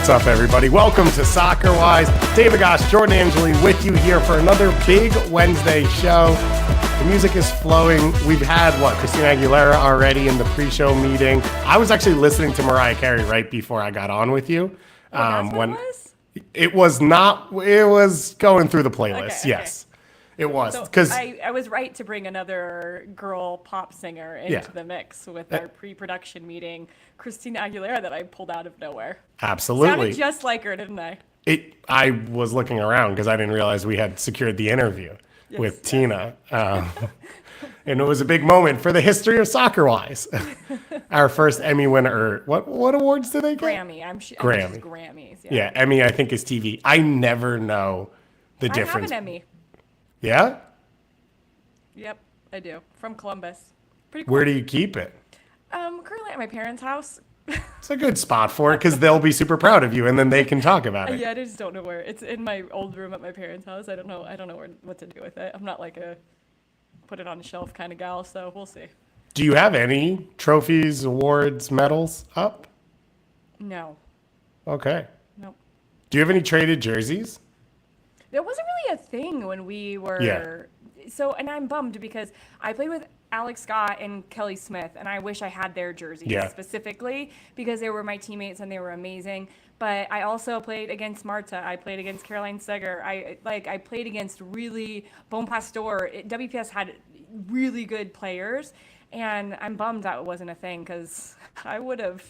What's up, everybody? Welcome to Soccer Wise. David Goss, Jordan Angeli with you here for another big Wednesday show. The music is flowing. We've had, Christina Aguilera already in the pre-show meeting. I was actually listening to Mariah Carey right before I got on with you. That's what it was? It was not, it was going through the playlist, Okay. Yes. It was. So Because I was right to bring another girl pop singer into the mix with our pre-production meeting, Christina Aguilera, that I pulled out of nowhere. Absolutely. Sounded just like her, didn't I? I was looking around because I didn't realize we had secured the interview with Tina. And it was a big moment for the history of Soccer Wise. Our first Emmy winner. What awards did they get? Grammy. I'm sure it's Grammys. Yeah, Emmy, I think, is TV. I never know the difference. I have an Emmy. Yeah? Yep, I do. From Columbus. Pretty cool. Where do you keep it? Currently at my parents' house. It's a good spot for it because they'll be super proud of you and then they can talk about it. Yeah, I just don't know where. It's in my old room at my parents' house. I don't know what to do with it. I'm not like a put it on a shelf kind of gal, so we'll see. Do you have any trophies, awards, medals up? No. Okay. Nope. Do you have any traded jerseys? There wasn't really a thing when we were. Yeah. So, and I'm bummed because I played with Alex Scott and Kelly Smith, and I wish I had their jerseys specifically because they were my teammates and they were amazing. But I also played against Marta. I played against Caroline Seger. I played against really Bon Pastor. WPS had really good players, and I'm bummed that wasn't a thing because I would have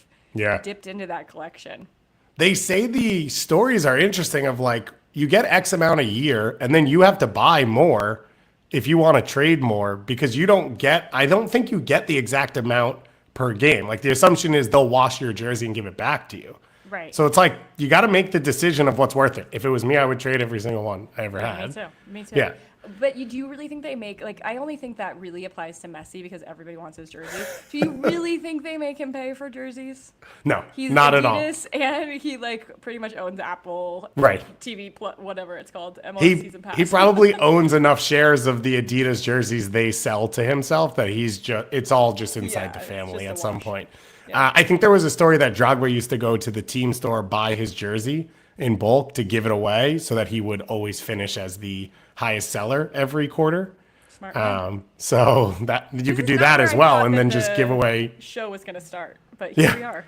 dipped into that collection. They say the stories are interesting of like you get X amount a year and then you have to buy more if you want to trade more because I don't think you get the exact amount per game. Like the assumption is they'll wash your jersey and give it back to you. Right. So it's like you got to make the decision of what's worth it. If it was me, I would trade every single one I ever had. Me too. Yeah. But do you really think they make, I only think that really applies to Messi because everybody wants his jersey. Do you really think they make him pay for jerseys? No, He's not Adidas, at all. And he pretty much owns Apple TV, whatever it's called, MLS Season Pass. He probably owns enough shares of the Adidas jerseys they sell to himself that it's all just inside the family at some point. Yeah. I think there was a story that Drogba used to go to the team store, buy his jersey in bulk to give it away so that he would always finish as the highest seller every quarter. Smart. So that you could do that as well and then just give away. Show was going to start, but here we are.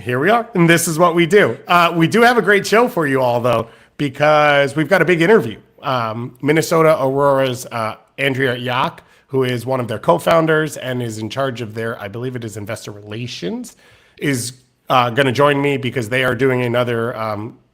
Here we are, and this is what we do. We do have a great show for you all, though, because we've got a big interview. Minnesota Aurora's Andrea Yack, who is one of their co-founders and is in charge of their, I believe it is investor relations, is going to join me because they are doing another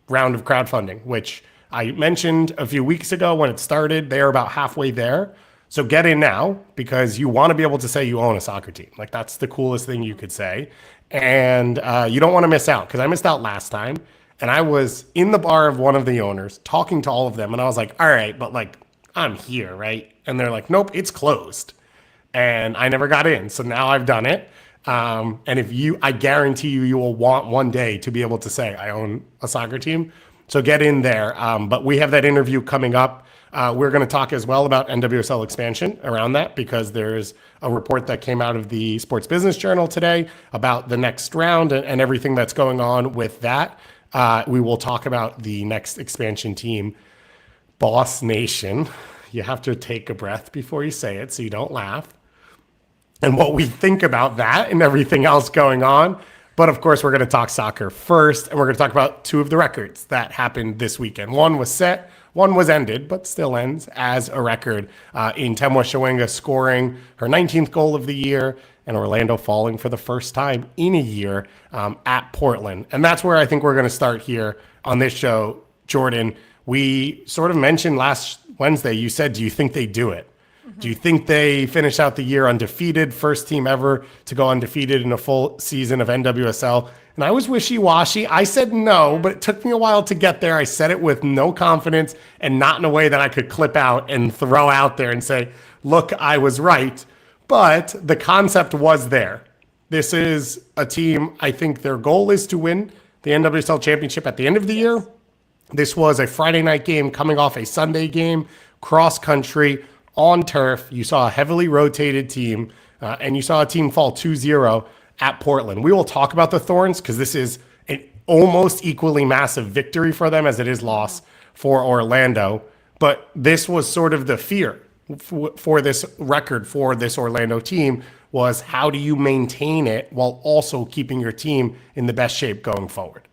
round of crowdfunding, which I mentioned a few weeks ago when it started. They are about halfway there. So get in now because you want to be able to say you own a soccer team. Like that's the coolest thing you could say. And you don't want to miss out because I missed out last time. And I was in the bar of one of the owners talking to all of them. And I was like, all right, but I'm here, right? And they're like, nope, it's closed. And I never got in. So now I've done it. And I guarantee you will want one day to be able to say I own a soccer team. So get in there. But we have that interview coming up. We're going to talk as well about NWSL Expansion around that because there's a report that came out of the Sports Business Journal today about the next round and everything that's going on with that. We will talk about the next expansion team, BOS Nation. You have to take a breath before you say it so you don't laugh. And what we think about that and everything else going on. But of course, we're going to talk soccer first, and we're going to talk about two of the records that happened this weekend. One was set, one was ended, but still ends as a record in Temwa Chawinga scoring her 19th goal of the year and Orlando falling for the first time in a year at Portland. And that's where I think we're going to start here on this show. Jordan, we sort of mentioned last Wednesday, you said, do you think they do it? Do you think they finish out the year undefeated, first team ever to go undefeated in a full season of NWSL? And I was wishy-washy. I said no, but it took me a while to get there. I said it with no confidence and not in a way that I could clip out and throw out there and say, look, I was right. But the concept was there. This is a team, I think their goal is to win the NWSL championship at the end of the year. This was a Friday night game coming off a Sunday game, cross country, on turf. You saw a heavily rotated team, and you saw a team fall 2-0 at Portland. We will talk about the Thorns because this is almost equally massive victory for them as it is loss for Orlando. But this was sort of the fear for this record for this Orlando team was how do you maintain it while also keeping your team in the best shape going forward?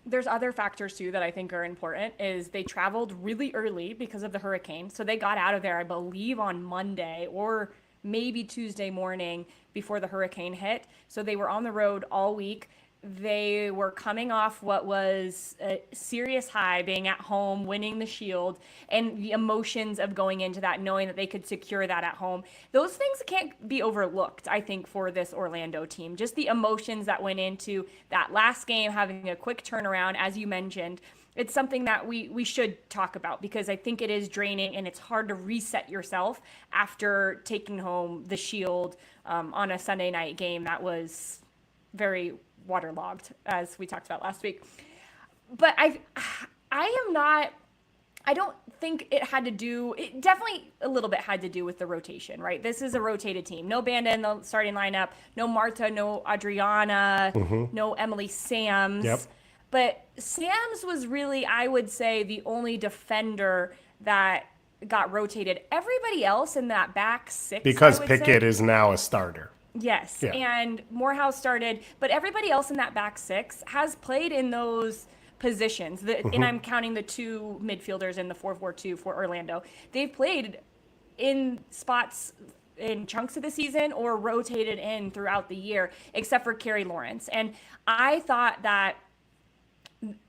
There's other factors too that I think are important is they traveled really early because of the hurricane. So they got out of there, I believe, on Monday or maybe Tuesday morning before the hurricane hit. So they were on the road all week. They were coming off what was a serious high, being at home, winning the Shield, and the emotions of going into that, knowing that they could secure that at home. Those things can't be overlooked, I think, for this Orlando team. Just the emotions that went into that last game, having a quick turnaround, as you mentioned. It's something that we should talk about because I think it is draining and it's hard to reset yourself after taking home the Shield on a Sunday night game that was very waterlogged, as we talked about last week. But I don't think it had to do, it definitely a little bit had to do with the rotation, right? This is a rotated team. No Banda in the starting lineup, no Marta, no Adriana, no Emily Sams. Yep. But Sams was really, I would say, the only defender that got rotated. Everybody else in that back six, Because Pickett is now a starter. Yes, Yeah. and Morehouse started, but everybody else in that back six has played in those positions. And I'm counting the two midfielders in the 4-4-2 for Orlando. They've played in spots in chunks of the season or rotated in throughout the year, except for Carrie Lawrence. And I thought that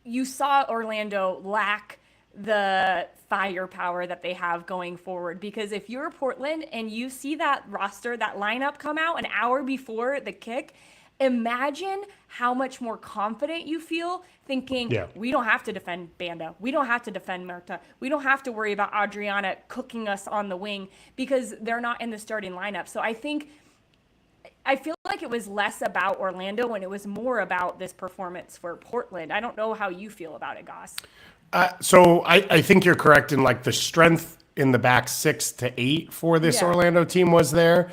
you saw Orlando lack the firepower that they have going forward, because if you're Portland and you see that roster, that lineup come out an hour before the kick, imagine how much more confident you feel thinking, we don't have to defend Banda, we don't have to defend Marta, we don't have to worry about Adriana cooking us on the wing because they're not in the starting lineup. So I feel like it was less about Orlando and it was more about this performance for Portland. I don't know how you feel about it, Goss. So I think you're correct in like the strength in the back 6 to 8 for this Orlando team was there.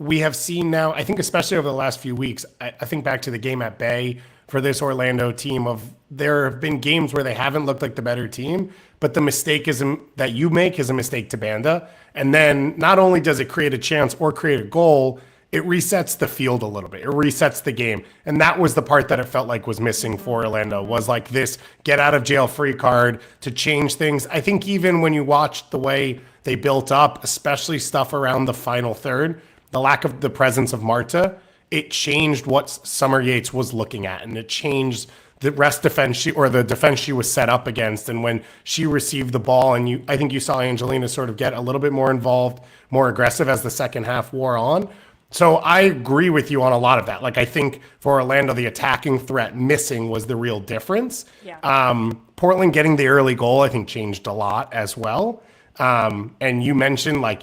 We have seen now, I think especially over the last few weeks, I think back to the game at Bay for this Orlando team there have been games where they haven't looked like the better team, but the mistake that you make is a mistake to Banda. And then not only does it create a chance or create a goal, it resets the field a little bit. It resets the game. And that was the part that it felt like was missing for Orlando, was like this get out of jail free card to change things. I think even when you watched the way they built up, especially stuff around the final third, the lack of the presence of Marta, it changed what Summer Yates was looking at. And it changed the the defense she was set up against. And when she received the ball, and I think you saw Angelina sort of get a little bit more involved, more aggressive as the second half wore on. So I agree with you on a lot of that. Like, I think for Orlando, the attacking threat missing was the real difference. Yeah. Portland getting the early goal, I think, changed a lot as well. And you mentioned, like,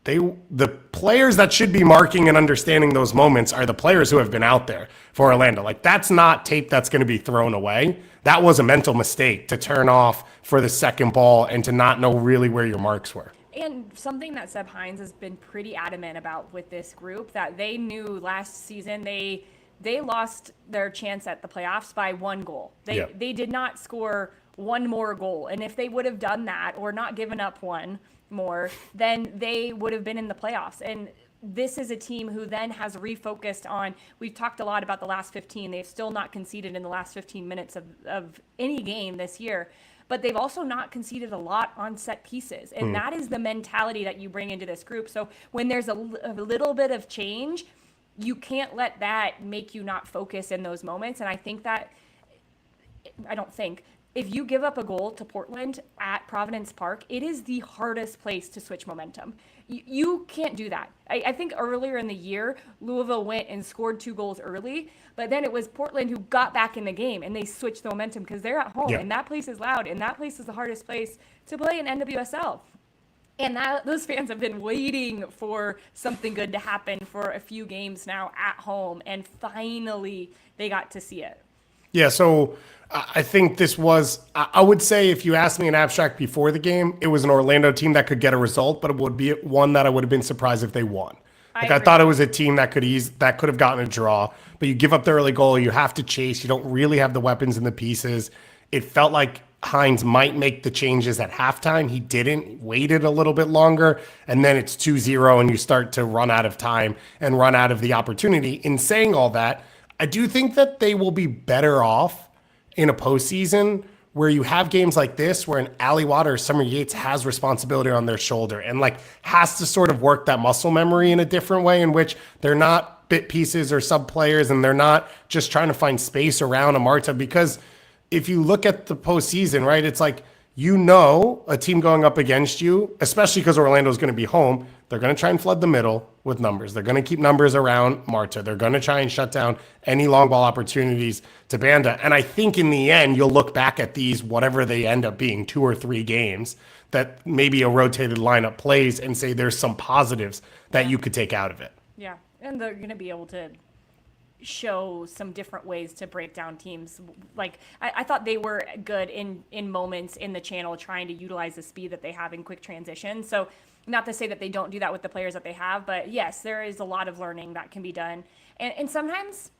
the players that should be marking and understanding those moments are the players who have been out there for Orlando. Like, that's not tape that's going to be thrown away. That was a mental mistake to turn off for the second ball and to not know really where your marks were. And something that Seb Hines has been pretty adamant about with this group, that they knew last season they lost their chance at the playoffs by 1 goal. They did not score one more goal. And if they would have done that or not given up one more, then they would have been in the playoffs. And this is a team who then has refocused on, we've talked a lot about the last 15. They've still not conceded in the last 15 minutes of any game this year. But they've also not conceded a lot on set pieces. And that is the mentality that you bring into this group. So when there's a little bit of change, you can't let that make you not focus in those moments. And I don't think, if you give up a goal to Portland at Providence Park, it is the hardest place to switch momentum. You can't do that. I think earlier in the year, Louisville went and scored 2 goals early, but then it was Portland who got back in the game and they switched the momentum because they're at home and that place is loud and that place is the hardest place to play in NWSL. And those fans have been waiting for something good to happen for a few games now at home, and finally they got to see it. Yeah, so I think this was, I would say if you asked me an abstract before the game, it was an Orlando team that could get a result, but it would be one that I would have been surprised if they won. I Like I agree. thought it was a team that could have gotten a draw, but you give up the early goal, you have to chase, you don't really have the weapons and the pieces. It felt like Hines might make the changes at halftime. He didn't, waited a little bit longer, and then it's 2-0 and you start to run out of time and run out of the opportunity. In saying all that, I do think that they will be better off in a postseason where you have games like this where an Ali Water or Summer Yates has responsibility on their shoulder and like has to sort of work that muscle memory in a different way in which they're not bit pieces or sub players and they're not just trying to find space around a Marta. Because if you look at the postseason, right, it's like, a team going up against you, especially because Orlando's going to be home, they're going to try and flood the middle with numbers. They're going to keep numbers around Marta. They're going to try and shut down any long ball opportunities to Banda. And I think in the end, you'll look back at these, whatever they end up being, 2 or 3 games that maybe a rotated lineup plays and say there's some positives that you could take out of it. Yeah, and they're going to be able to show some different ways to break down teams. Like I thought they were good in moments in the channel trying to utilize the speed that they have in quick transition. So not to say that they don't do that with the players that they have, but yes, there is a lot of learning that can be done. And sometimes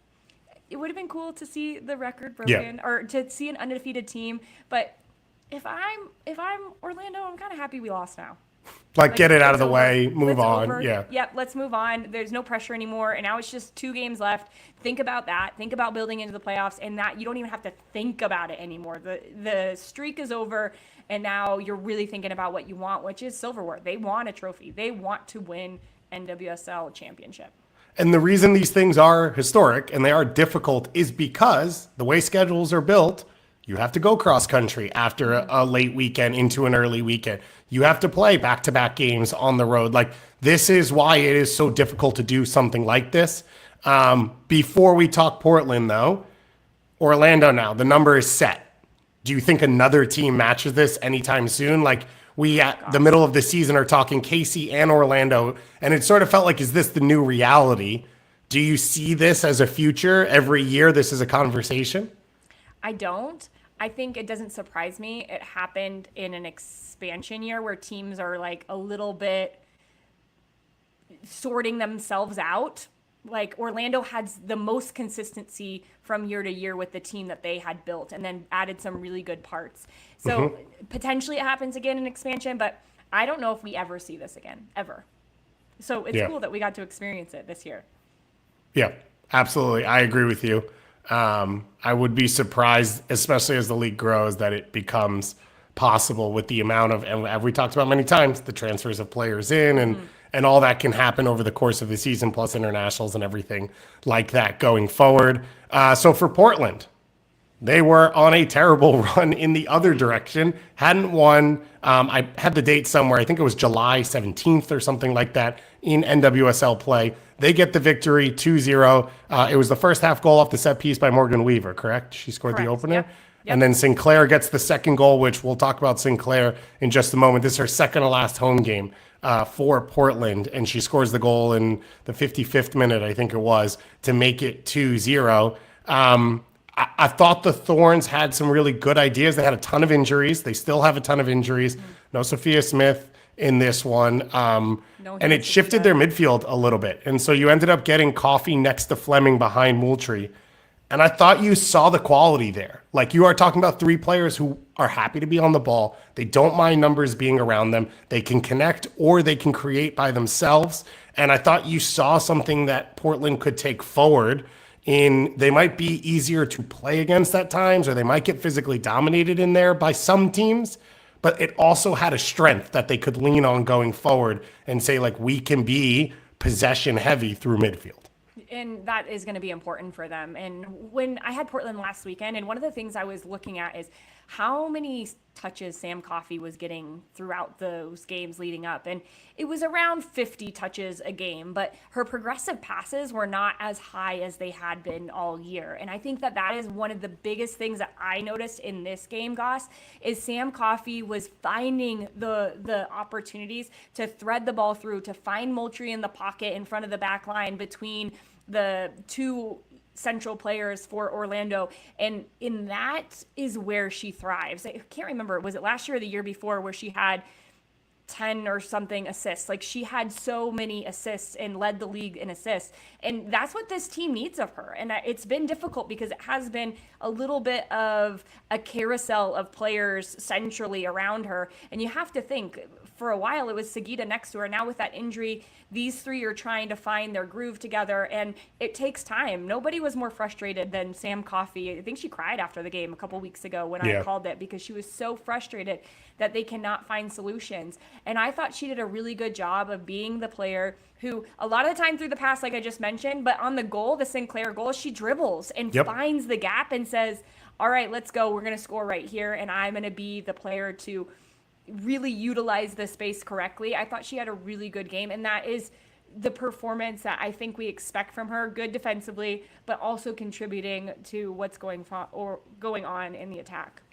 it would have been cool to see the record broken or to see an undefeated team. But if I'm Orlando, I'm kind of happy we lost now. Like get it out of the over. way, move It's on. over. Yeah. Yep, let's move on. There's no pressure anymore. And now it's just 2 games left. Think about that. Think about building into the playoffs and that you don't even have to think about it anymore. The streak is over and now you're really thinking about what you want, which is silverware. They want a trophy. They want to win NWSL championship. And the reason these things are historic and they are difficult is because the way schedules are built, you have to go cross country after a late weekend into an early weekend. You have to play back-to-back games on the road. Like, this is why it is so difficult to do something like this. Before we talk Portland, though, Orlando now, the number is set. Do you think another team matches this anytime soon? Like, we at the middle of the season are talking KC and Orlando, and it sort of felt like, is this the new reality? Do you see this as a future? Every year this is a conversation? I don't. I think it doesn't surprise me. It happened in an expansion year where teams are like a little bit sorting themselves out. Like Orlando had the most consistency from year to year with the team that they had built and then added some really good parts. So potentially it happens again in expansion, but I don't know if we ever see this again, ever. So it's cool that we got to experience it this year. Yeah, absolutely. I agree with you. I would be surprised, especially as the league grows, that it becomes possible with the amount of, and as we talked about many times, the transfers of players in and all that can happen over the course of the season, plus internationals and everything like that going forward. So for Portland, they were on a terrible run in the other direction, hadn't won. I had the date somewhere. I think it was July 17th or something like that in NWSL play. They get the victory 2-0. It was the first half goal off the set piece by Morgan Weaver, correct? She scored the opener. Yep. And then Sinclair gets the second goal, which we'll talk about Sinclair in just a moment. This is her second to last home game for Portland, and she scores the goal in the 55th minute, I think it was, to make it 2-0. I thought the Thorns had some really good ideas. They had a ton of injuries. They still have a ton of injuries. No Sophia Smith in this one. And it shifted their midfield a little bit. And so you ended up getting Coffey next to Fleming behind Moultrie. And I thought you saw the quality there. Like, you are talking about 3 players who are happy to be on the ball. They don't mind numbers being around them. They can connect or they can create by themselves. And I thought you saw something that Portland could take forward. They might be easier to play against at times, or they might get physically dominated in there by some teams, but it also had a strength that they could lean on going forward and say, like, we can be possession heavy through midfield. And that is going to be important for them. And when I had Portland last weekend, and one of the things I was looking at is how many touches Sam Coffey was getting throughout those games leading up. And it was around 50 touches a game, but her progressive passes were not as high as they had been all year. And I think that that is one of the biggest things that I noticed in this game, Goss, is Sam Coffey was finding the opportunities to thread the ball through, to find Moultrie in the pocket in front of the back line between the 2 central players for Orlando, and in that is where she thrives. I can't remember, was it last year or the year before, where she had 10 or something assists. Like, she had so many assists and led the league in assists. And that's what this team needs of her. And it's been difficult because it has been a little bit of a carousel of players centrally around her. And you have to think, for a while it was Sagita next to her. Now with that injury, these three are trying to find their groove together, and it takes time. Nobody was more frustrated than Sam Coffey. I think she cried after the game a couple weeks ago when I called it, because she was so frustrated that they cannot find solutions. And I thought she did a really good job of being the player who, a lot of the time through the pass, like I just mentioned, but on the goal, the Sinclair goal, she dribbles and finds the gap and says, all right, let's go. We're going to score right here, and I'm going to be the player to really utilize the space correctly. I thought she had a really good game, and that is the performance that I think we expect from her. Good defensively, but also contributing to what's going on in the attack.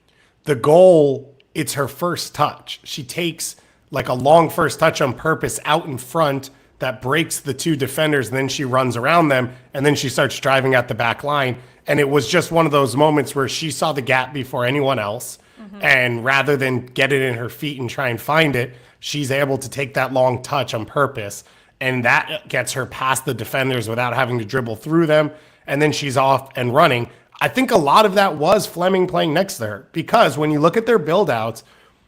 The goal, it's her first touch. She takes like a long first touch on purpose out in front that breaks the two defenders, and then she runs around them, and then she starts driving at the back line. And it was just one of those moments where she saw the gap before anyone else. And rather than get it in her feet and try and find it, she's able to take that long touch on purpose. And that gets her past the defenders without having to dribble through them. And then she's off and running. I think a lot of that was Fleming playing next to her, because when you look at their build outs,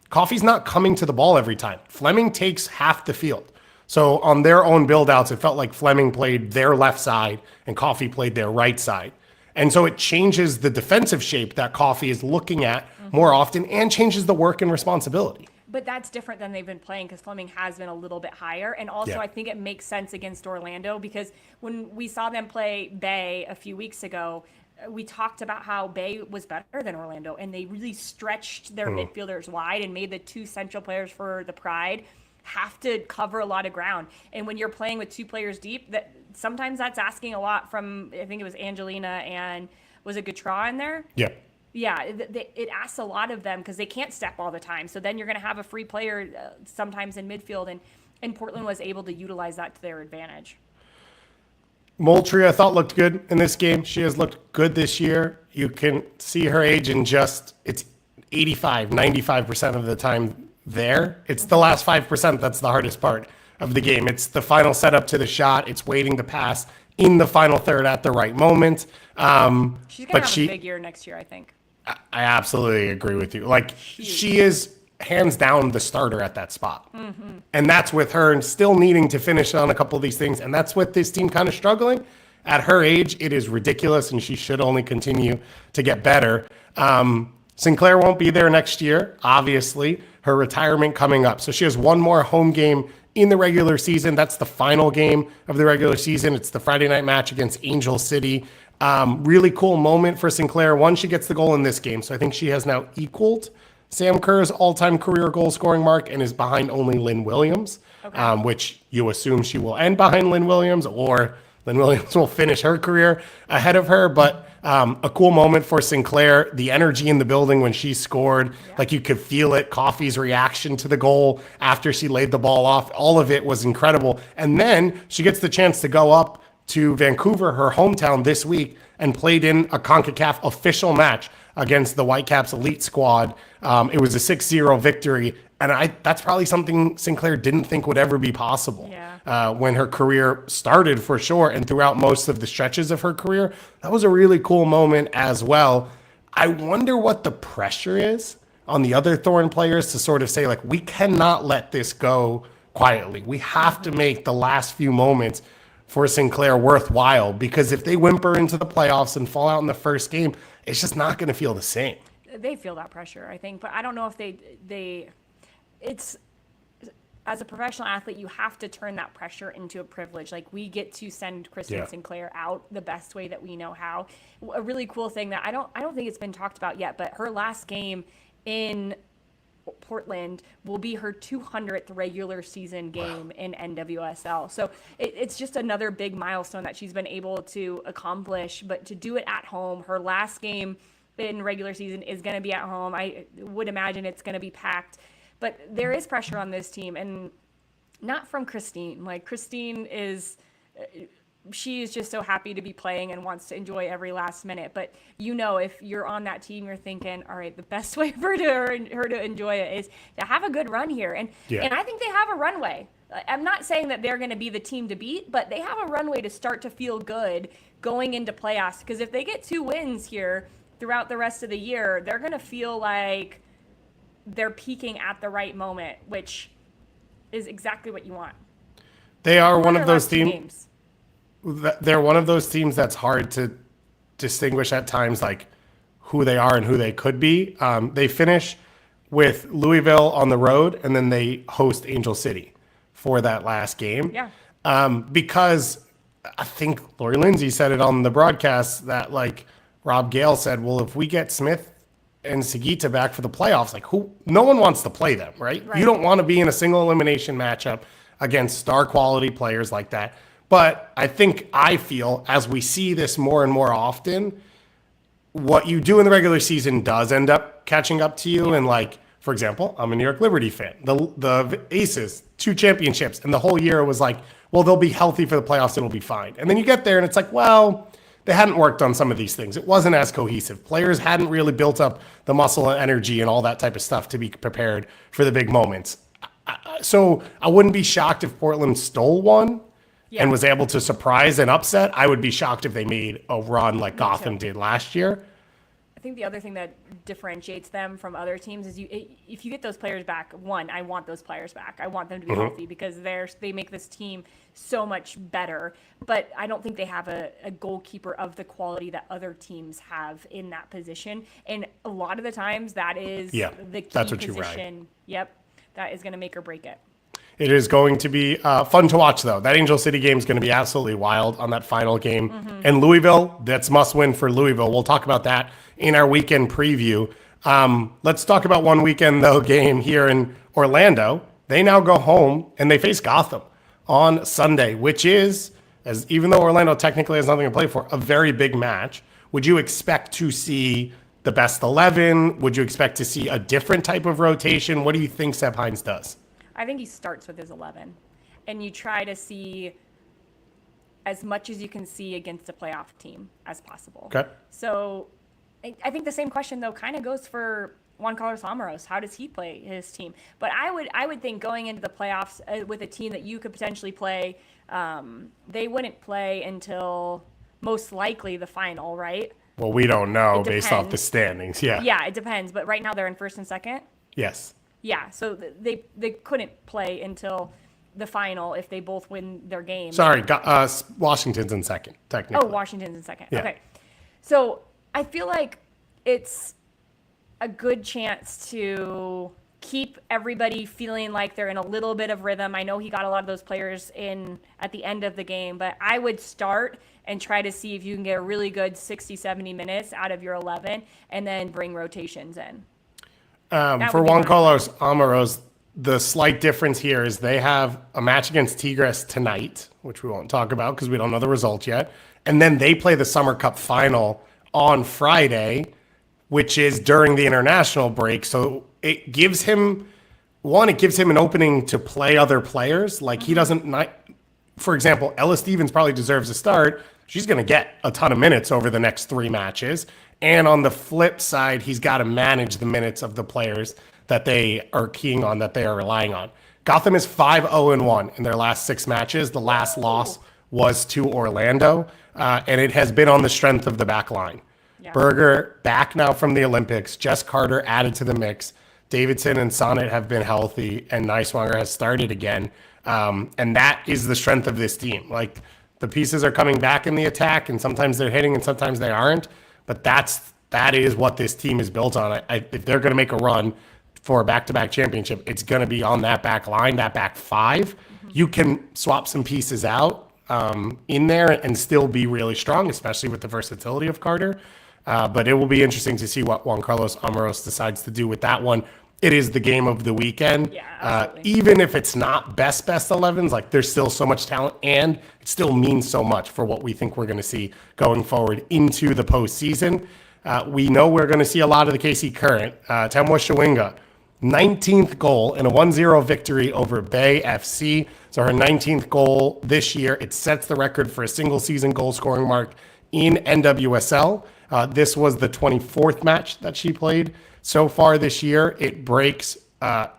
Coffey's not coming to the ball every time. Fleming takes half the field. So on their own build outs, it felt like Fleming played their left side and Coffey played their right side. And so it changes the defensive shape that Coffey is looking at more often, and changes the work and responsibility. But that's different than they've been playing, because Fleming has been a little bit higher. And also, I think it makes sense against Orlando, because when we saw them play Bay a few weeks ago, we talked about how Bay was better than Orlando, and they really stretched their midfielders wide and made the two central players for the Pride have to cover a lot of ground. And when you're playing with two players deep, that sometimes that's asking a lot from, I think it was Angelina and was it Gautra in there? Yeah, it asks a lot of them because they can't step all the time. So then you're going to have a free player sometimes in midfield, and Portland was able to utilize that to their advantage. Moultrie, I thought, looked good in this game. She has looked good this year. You can see her age in just, it's 95% of the time there. It's the last 5% that's the hardest part of the game. It's the final setup to the shot. It's waiting to pass in the final third at the right moment. She's going to have a big year next year, I think. I absolutely agree with you. Like, she is hands down the starter at that spot. And that's with her and still needing to finish on a couple of these things. And that's with this team kind of struggling. At her age, it is ridiculous, and she should only continue to get better. Sinclair won't be there next year, obviously. Her retirement coming up. So she has one more home game in the regular season. That's the final game of the regular season. It's the Friday night match against Angel City. Really cool moment for Sinclair. One, she gets the goal in this game. So I think she has now equaled Sam Kerr's all-time career goal scoring mark and is behind only Lynn Williams, which you assume she will end behind Lynn Williams, or Lynn Williams will finish her career ahead of her. But a cool moment for Sinclair. The energy in the building when she scored, like you could feel it. Coffey's reaction to the goal after she laid the ball off, all of it was incredible. And then she gets the chance to go up to Vancouver, her hometown, this week, and played in a CONCACAF official match against the Whitecaps elite squad. It was a 6-0 victory. And that's probably something Sinclair didn't think would ever be possible when her career started, for sure. And throughout most of the stretches of her career, that was a really cool moment as well. I wonder what the pressure is on the other Thorn players to sort of say, like, we cannot let this go quietly. We have to make the last few moments for Sinclair worthwhile, because if they whimper into the playoffs and fall out in the first game, it's just not going to feel the same. They feel that pressure, I think, but I don't know if it's, as a professional athlete, you have to turn that pressure into a privilege. Like, we get to send Kristen Sinclair out the best way that we know how. A really cool thing that I don't think it's been talked about yet, but her last game in Portland will be her 200th regular season game in NWSL. So it's just another big milestone that she's been able to accomplish, but to do it at home. Her last game in regular season is going to be at home. I would imagine it's going to be packed, but there is pressure on this team, and not from Christine. Like, Christine is she is just so happy to be playing and wants to enjoy every last minute. But if you're on that team, you're thinking, all right, the best way for her to enjoy it is to have a good run here. And I think they have a runway. I'm not saying that they're going to be the team to beat, but they have a runway to start to feel good going into playoffs. Because if they get 2 wins here throughout the rest of the year, they're going to feel like they're peaking at the right moment, which is exactly what you want. They are one of those teams. They're one of those teams that's hard to distinguish at times, like who they are and who they could be. They finish with Louisville on the road, and then they host Angel City for that last game. Yeah. Because I think Lori Lindsay said it on the broadcast that, like, Rob Gale said, well, if we get Smith and Sagita back for the playoffs, like, no one wants to play them, right? You don't want to be in a single elimination matchup against star quality players like that. But I feel as we see this more and more often, what you do in the regular season does end up catching up to you. And, like, for example, I'm a New York Liberty fan. The Aces, 2 championships, and the whole year was like, well, they'll be healthy for the playoffs, it'll be fine. And then you get there and it's like, well, they hadn't worked on some of these things. It wasn't as cohesive. Players hadn't really built up the muscle and energy and all that type of stuff to be prepared for the big moments. So I wouldn't be shocked if Portland stole one and was able to surprise and upset. I would be shocked if they made a run like Gotham did last year. I think the other thing that differentiates them from other teams is if you get those players back, I want those players back. I want them to be healthy because they make this team so much better. But I don't think they have a goalkeeper of the quality that other teams have in that position. And a lot of the times that is the key position. Yep, that is going to make or break it. It is going to be fun to watch, though. That Angel City game is going to be absolutely wild on that final game. And Louisville, that's must-win for Louisville. We'll talk about that in our weekend preview. Let's talk about one weekend, though, game here in Orlando. They now go home, and they face Gotham on Sunday, which is, even though Orlando technically has nothing to play for, a very big match. Would you expect to see the best 11? Would you expect to see a different type of rotation? What do you think Seb Hines does? I think he starts with his 11, and you try to see as much as you can see against a playoff team as possible. Okay. So I think the same question, though, kind of goes for Juan Carlos Amaros. How does he play his team? But I would think going into the playoffs with a team that you could potentially play, they wouldn't play until most likely the final, right? Well, we don't know based off the standings. Yeah. Yeah, it depends. But right now they're in first and second. Yes. Yeah, so they couldn't play until the final if they both win their game. Sorry, Washington's in second, technically. Oh, Washington's in second. Yeah. Okay. So I feel like it's a good chance to keep everybody feeling like they're in a little bit of rhythm. I know he got a lot of those players in at the end of the game, but I would start and try to see if you can get a really good 60, 70 minutes out of your 11 and then bring rotations in. For Juan Carlos Amaros, the slight difference here is they have a match against Tigres tonight, which we won't talk about because we don't know the result yet. And then they play the Summer Cup final on Friday, which is during the international break. So it gives him an opening to play other players. Like he doesn't, for example, Ella Stevens probably deserves a start. She's going to get a ton of minutes over the next 3 matches. And on the flip side, he's got to manage the minutes of the players that they are keying on, that they are relying on. Gotham is 5-0-1 in their last 6 matches. The last loss was to Orlando, and it has been on the strength of the back line. Yeah. Berger back now from the Olympics. Jess Carter added to the mix. Davidson and Sonnet have been healthy, and Neiswanger has started again. And that is the strength of this team. Like, the pieces are coming back in the attack, and sometimes they're hitting and sometimes they aren't. But that is what this team is built on. If they're going to make a run for a back-to-back championship, it's going to be on that back line, that back 5. You can swap some pieces out in there and still be really strong, especially with the versatility of Carter. But it will be interesting to see what Juan Carlos Amaros decides to do with that one. It is the game of the weekend. Yeah, even if it's not best 11s, like there's still so much talent, and it still means so much for what we think we're going to see going forward into the postseason. We know we're going to see a lot of the KC Current. Temwa Chawinga 19th goal in a 1-0 victory over Bay FC. So her 19th goal this year. It sets the record for a single season goal scoring mark in NWSL. This was the 24th match that she played so far this year. It breaks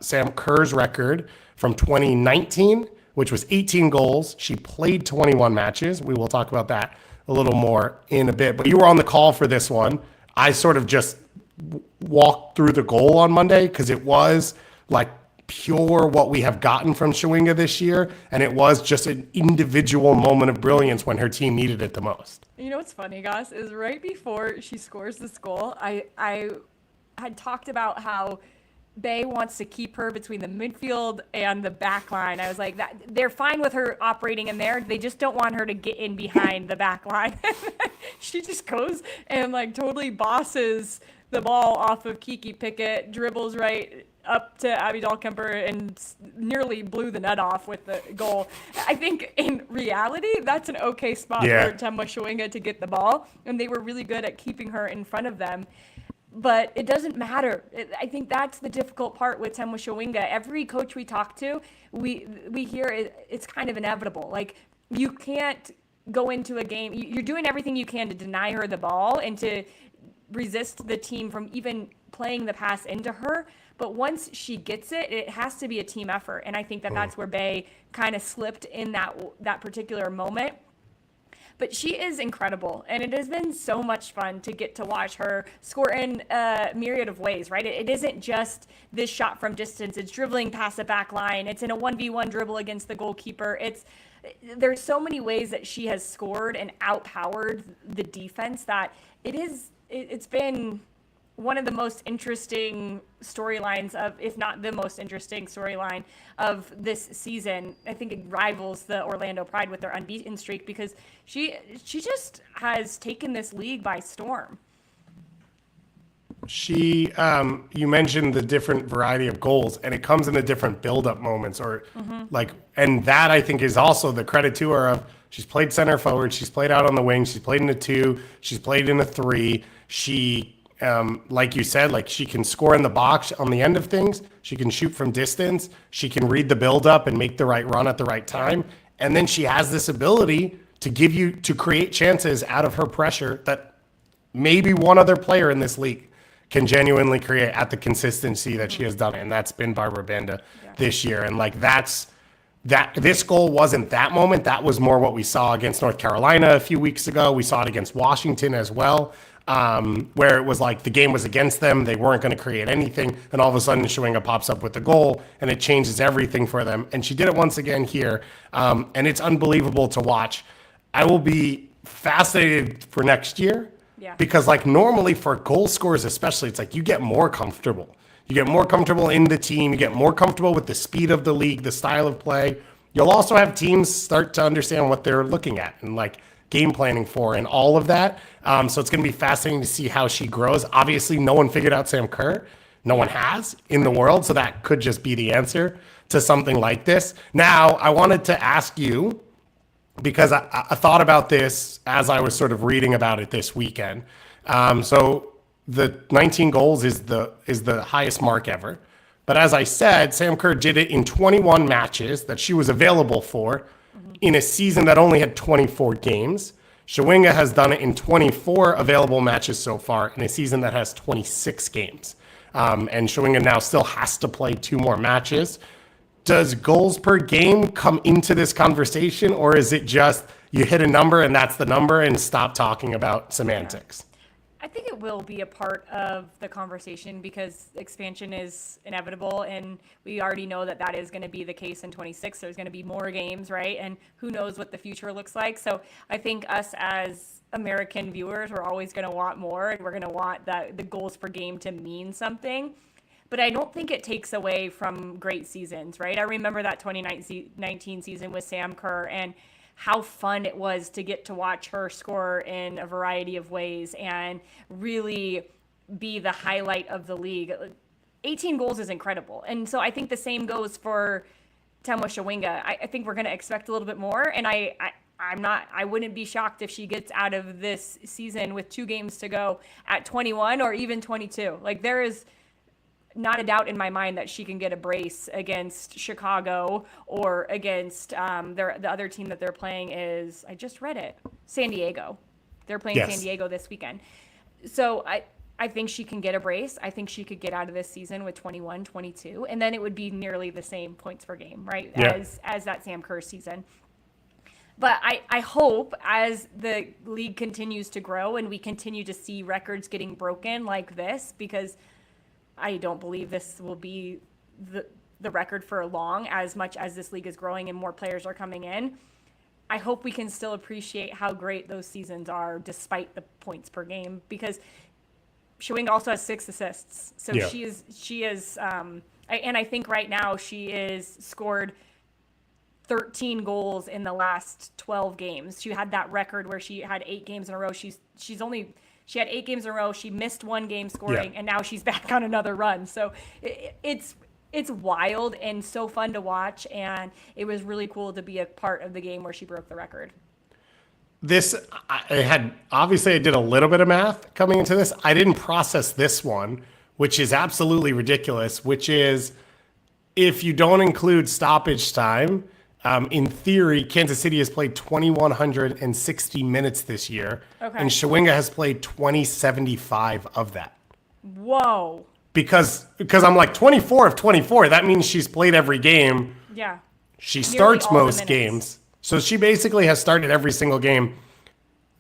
Sam Kerr's record from 2019, which was 18 goals. She played 21 matches. We will talk about that a little more in a bit. But you were on the call for this one. I sort of just walked through the goal on Monday because it was like pure what we have gotten from Chawinga this year. And it was just an individual moment of brilliance when her team needed it the most. You know what's funny, Goss, is right before she scores this goal, I had talked about how Bay wants to keep her between the midfield and the back line. I was like, that they're fine with her operating in there. They just don't want her to get in behind the back line. She just goes and like totally bosses the ball off of Kiki Pickett, dribbles right up to Abby Dahlkemper and nearly blew the net off with the goal. I think in reality, that's an okay spot for Temwa Chawinga to get the ball, and they were really good at keeping her in front of them. But it doesn't matter. I think that's the difficult part with Temwa Chawinga. Every coach we talk to, we hear it's kind of inevitable. Like, you can't go into a game. You're doing everything you can to deny her the ball and to resist the team from even playing the pass into her. But once she gets it, it has to be a team effort. And I think that that's where Bay kind of slipped in that particular moment. But she is incredible, and it has been so much fun to get to watch her score in a myriad of ways, right? It isn't just this shot from distance. It's dribbling past the back line. It's in a 1v1 dribble against the goalkeeper. There's so many ways that she has scored and outpowered the defense that it's been one of the most interesting storylines of, if not the most interesting storyline of this season. I think it rivals the Orlando Pride with their unbeaten streak because she just has taken this league by storm. She, you mentioned the different variety of goals, and it comes in the different build-up moments, and that I think is also the credit to her of she's played center forward, she's played out on the wing, she's played in a 2, she's played in a 3. She, like you said, like she can score in the box on the end of things. She can shoot from distance. She can read the build-up and make the right run at the right time. And then she has this ability to create chances out of her pressure that maybe one other player in this league can genuinely create at the consistency that she has done. And that's been Barbara Banda this year. And like this goal wasn't that moment. That was more what we saw against North Carolina a few weeks ago. We saw it against Washington as well, where it was like the game was against them. They weren't going to create anything. And all of a sudden, Chawinga pops up with the goal, and it changes everything for them. And she did it once again here. And it's unbelievable to watch. I will be fascinated for next year. Yeah. Because like normally for goal scorers especially, it's like you get more comfortable. You get more comfortable in the team. You get more comfortable with the speed of the league, the style of play. You'll also have teams start to understand what they're looking at and like game planning for and all of that. So it's going to be fascinating to see how she grows. Obviously, no one figured out Sam Kerr. No one has in the world. So that could just be the answer to something like this. Now, I wanted to ask you, because I thought about this as I was sort of reading about it this weekend. So the 19 goals is the highest mark ever. But as I said, Sam Kerr did it in 21 matches that she was available for in a season that only had 24 games. Chawinga has done it in 24 available matches so far in a season that has 26 games. And Chawinga now still has to play 2 more matches. Does goals per game come into this conversation, or is it just you hit a number and that's the number and stop talking about semantics? I think it will be a part of the conversation because expansion is inevitable, and we already know that is going to be the case in 26. There's going to be more games, right? And who knows what the future looks like. So I think us as American viewers, we're always going to want more, and we're going to want the goals per game to mean something. But I don't think it takes away from great seasons, right? I remember that 2019 season with Sam Kerr and how fun it was to get to watch her score in a variety of ways and really be the highlight of the league. 18 goals is incredible. And so I think the same goes for Temwa Chawinga. I think we're going to expect a little bit more. And I wouldn't be shocked if she gets out of this season with 2 games to go at 21 or even 22. Like not a doubt in my mind that she can get a brace against Chicago or against the other team that they're playing is, I just read it, San Diego. They're playing Yes. San Diego this weekend. So I think she can get a brace. I think she could get out of this season with 21, 22, and then it would be nearly the same points per game, right, as that Sam Kerr season. But I hope as the league continues to grow and we continue to see records getting broken like this, because I don't believe this will be the record for long, as much as this league is growing and more players are coming in. I hope we can still appreciate how great those seasons are despite the points per game, because Chawinga also has 6 assists. So she is, and I think right now she is scored 13 goals in the last 12 games. She had that record where she had 8 games in a row. She had 8 games in a row. She missed 1 game scoring, and now she's back on another run. So it's wild and so fun to watch, and it was really cool to be a part of the game where she broke the record. I did a little bit of math coming into this. I didn't process this one, which is absolutely ridiculous, which is if you don't include stoppage time, in theory, Kansas City has played 2,160 minutes this year, and Chawinga has played 2,075 of that. Whoa. Because I'm like 24 of 24. That means she's played every game. Yeah. She starts most games. So she basically has started every single game.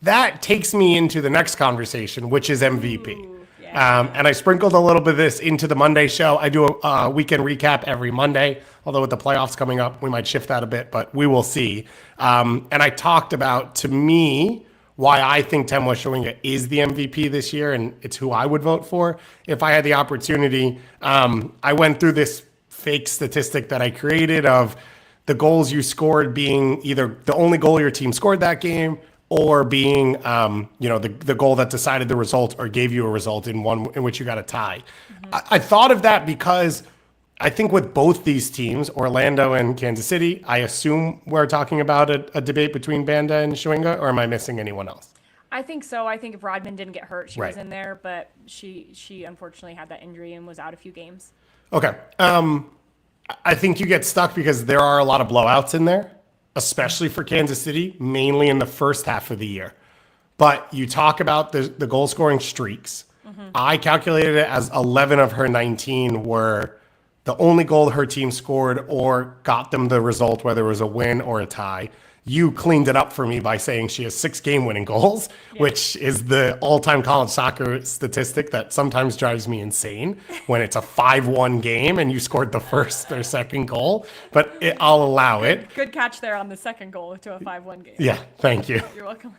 That takes me into the next conversation, which is MVP. Ooh, yeah. And I sprinkled a little bit of this into the Monday show. I do a weekend recap every Monday, although with the playoffs coming up, we might shift that a bit, but we will see. And I talked about, to me, why I think Temwa Chawinga is the MVP this year, and it's who I would vote for if I had the opportunity. I went through this fake statistic that I created of the goals you scored being either the only goal your team scored that game or being, the goal that decided the result or gave you a result in one in which you got a tie. I thought of that because I think with both these teams, Orlando and Kansas City, I assume we're talking about a debate between Banda and Chawinga, or am I missing anyone else? I think so. I think if Rodman didn't get hurt, she Right. was in there, but she unfortunately had that injury and was out a few games. Okay. I think you get stuck because there are a lot of blowouts in there, especially for Kansas City, mainly in the first half of the year. But you talk about the goal scoring streaks. I calculated it as 11 of her 19 were the only goal her team scored or got them the result, whether it was a win or a tie. You cleaned it up for me by saying she has 6 game-winning goals, which is the all-time college soccer statistic that sometimes drives me insane when it's a 5-1 game and you scored the first or second goal. But I'll allow it. Good catch there on the second goal to a 5-1 game. Yeah, thank you. You're welcome.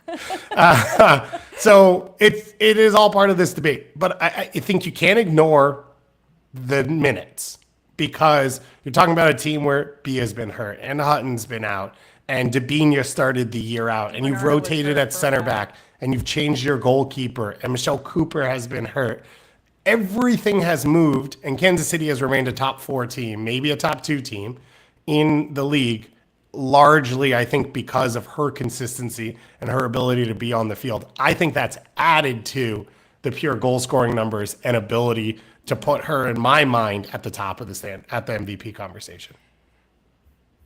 So it is all part of this debate. But I think you can't ignore the minutes, because you're talking about a team where B has been hurt and Hutton's been out and Dabinia started the year out and you've rotated at center back and you've changed your goalkeeper and Michelle Cooper has been hurt. Everything has moved and Kansas City has remained a top 4 team, maybe a top 2 team in the league, largely, I think, because of her consistency and her ability to be on the field. I think that's added to the pure goal scoring numbers and ability to put her, in my mind, at the top of the stand at the MVP conversation.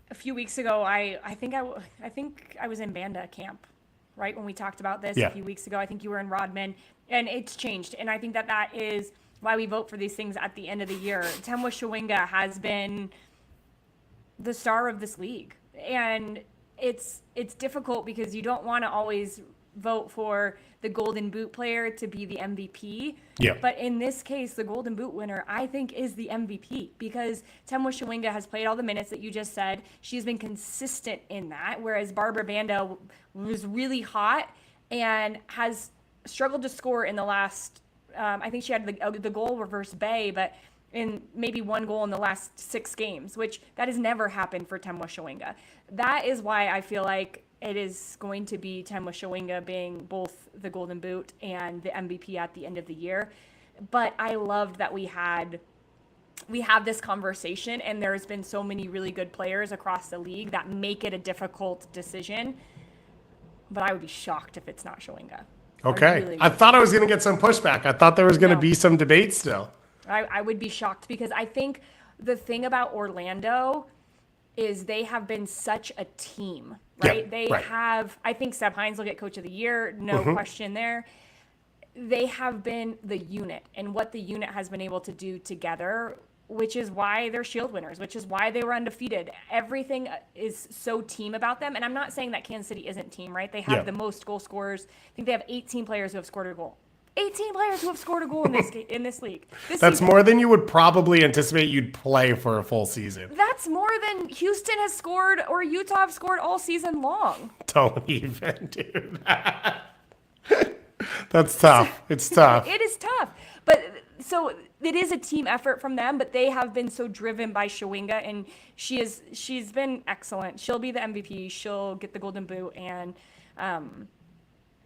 A few weeks ago, I think I was in Banda camp, right, when we talked about this a few weeks ago. I think you were in Rodman, and it's changed. And I think that is why we vote for these things at the end of the year. Temwa Chawinga has been the star of this league, and it's difficult because you don't want to always vote for the Golden Boot player to be the MVP. Yeah. But in this case, the Golden Boot winner, I think, is the MVP because Temwa Chawinga has played all the minutes that you just said. She's been consistent in that, whereas Barbara Banda was really hot and has struggled to score in the last, I think she had the goal reverse Bay, but in maybe 1 goal in the last 6 games, which that has never happened for Temwa Chawinga. That is why I feel like it is going to be Temwa Chawinga being both the Golden Boot and the MVP at the end of the year. But I loved that we have this conversation, and there's been so many really good players across the league that make it a difficult decision. But I would be shocked if it's not Chawinga. Okay. I thought I was going to get some pushback. I thought there was going to be some debate still. I would be shocked because I think the thing about Orlando is they have been such a team, right? Yeah, They right. have, I think Seb Hines will get coach of the year, no question there. They have been the unit and what the unit has been able to do together, which is why they're Shield winners, which is why they were undefeated. Everything is so team about them. And I'm not saying that Kansas City isn't team, right? They have the most goal scorers. I think they have 18 players who have scored a goal. 18 players who have scored a goal in this league. That's season. more than you would probably anticipate you'd play for a full season. That's more than Houston has scored or Utah have scored all season long. Don't even do that. That's tough. It's tough. It is tough. But so it is a team effort from them, but they have been so driven by Chawinga, and she's been excellent. She'll be the MVP. She'll get the Golden Boot, and